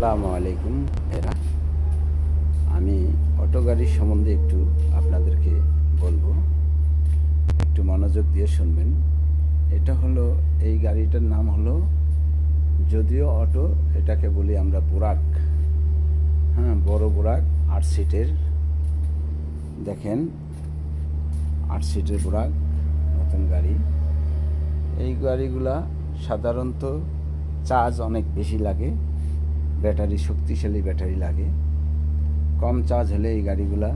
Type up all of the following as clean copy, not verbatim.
আসসালামু আলাইকুম এরা আমি অটো গাড়ি সম্বন্ধে একটু আপনাদেরকে বলবো, একটু মনোযোগ দিয়ে শুনবেন। এটা হলো, এই গাড়িটার নাম হলো যদিও অটো, এটাকে বলি আমরা বুরাক। হ্যাঁ, বড় বুরাক, 8 সিটের। দেখেন, 8 সিটের বুরাক, নতুন গাড়ি। এই গাড়িগুলা সাধারণত চার্জ অনেক বেশি লাগে, ব্যাটারি শক্তিশালী ব্যাটারি লাগে। কম চার্জ হলে এই গাড়িগুলা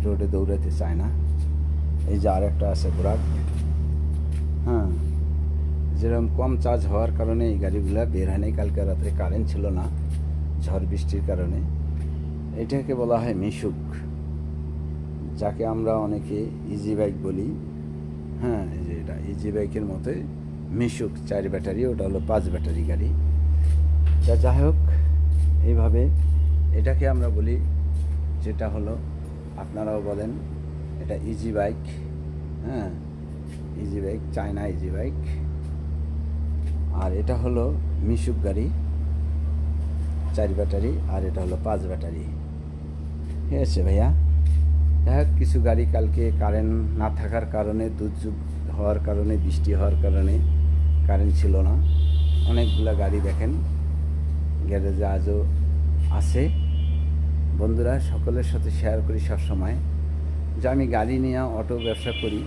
রোডে দৌড়াতে চায় না। এই যে আরেকটা আছে বুরাক, হ্যাঁ, যেরকম কম চার্জ হওয়ার কারণে এই গাড়িগুলা বের হয় নাই। কালকে রাত্রে কারেন্ট ছিল না ঝড় বৃষ্টির কারণে। এটাকে বলা হয় মিশুক, যাকে আমরা অনেকে ইজি বাইক বলি। হ্যাঁ, এই যে এটা ইজি বাইকের মতোই মিশুক, 4 ব্যাটারি, ওটা হলো 5 ব্যাটারি গাড়ি। যাই হোক, এইভাবে এটাকে আমরা বলি, যেটা হলো আপনারাও বলেন এটা ইজি বাইক। হ্যাঁ, easy bike, China easy bike. আর এটা হলো মিশুক গাড়ি, 4 ব্যাটারি, আর এটা হলো 5 ব্যাটারি। ঠিক আছে ভাইয়া। যাই হোক, কিছু গাড়ি কালকে কারেন্ট না থাকার কারণে, দুর্যোগ হওয়ার কারণে, বৃষ্টি হওয়ার কারণে কারেন্ট ছিল না। অনেকগুলা গাড়ি দেখেন গ্যারেজে আজও আছে। বন্ধুরা, সকলের সাথে শেয়ার করি সবসময় যে আমি গাড়ি নিয়ে অটো ব্যবসা করি।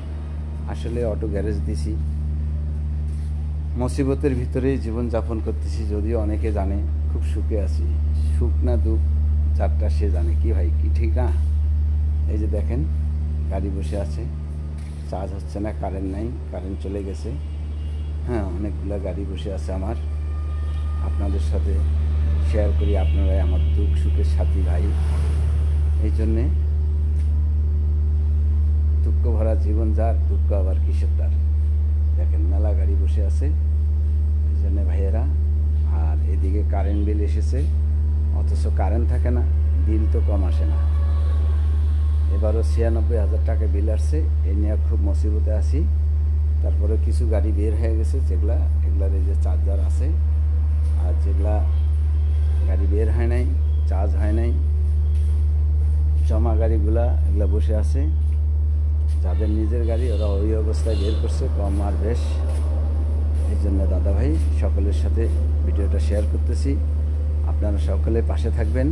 আসলে অটো গ্যারেজ দিছি, মুসিবতের ভিতরেই জীবনযাপন করতেছি। যদিও অনেকে জানে খুব সুখে আছি, সুখ না দুঃখ যারটা সে জানে। কি ভাই, কি ঠিক না? এই যে দেখেন, গাড়ি বসে আছে, চার্জ হচ্ছে না, কারেন্ট নাই, কারেন্ট চলে গেছে। হ্যাঁ, অনেকগুলো গাড়ি বসে আছে আমার। আপনাদের সাথে শেয়ার করি, আপনারাই আমার দুঃখ সুখের সাথী ভাই। এই জন্যে দুঃখ ভরা জীবন যার, দুঃখ আবার কিসের তার। দেখেন, মেলা গাড়ি বসে আছে, এই জন্যে ভাইয়েরা। আর এদিকে কারেন্ট বিল এসেছে, অথচ কারেন্ট থাকে না, বিল তো কম আসে না। এবারও 96,000 টাকা বিল আসছে, এই নিয়ে খুব মুসিবতে আছি। তারপরে কিছু গাড়ি বের হয়ে গেছে, এগুলার এই যে চার্জার আছে, আর যেগুলা গাড়ি বের হয় নাই, চার্জ হয় নাই, জমা গাড়িগুলা এগুলা বসে আছে। যাদের নিজের গাড়ি, ওরা ওই অবস্থায় বের করছে, কম আর বেশ। এই জন্য দাদা ভাই, সকলের সাথে ভিডিওটা শেয়ার করতেছি। আপনারা সকলে পাশে থাকবেন।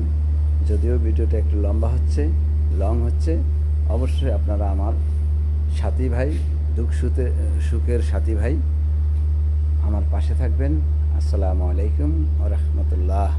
যদিও ভিডিওটা একটু লং হচ্ছে, অবশ্যই আপনারা আমার সাথী ভাই, দুঃখ সুখের সাথী ভাই, আমার পাশে থাকবেন। আসসালামু আলাইকুম ওয়া রাহমাতুল্লাহ।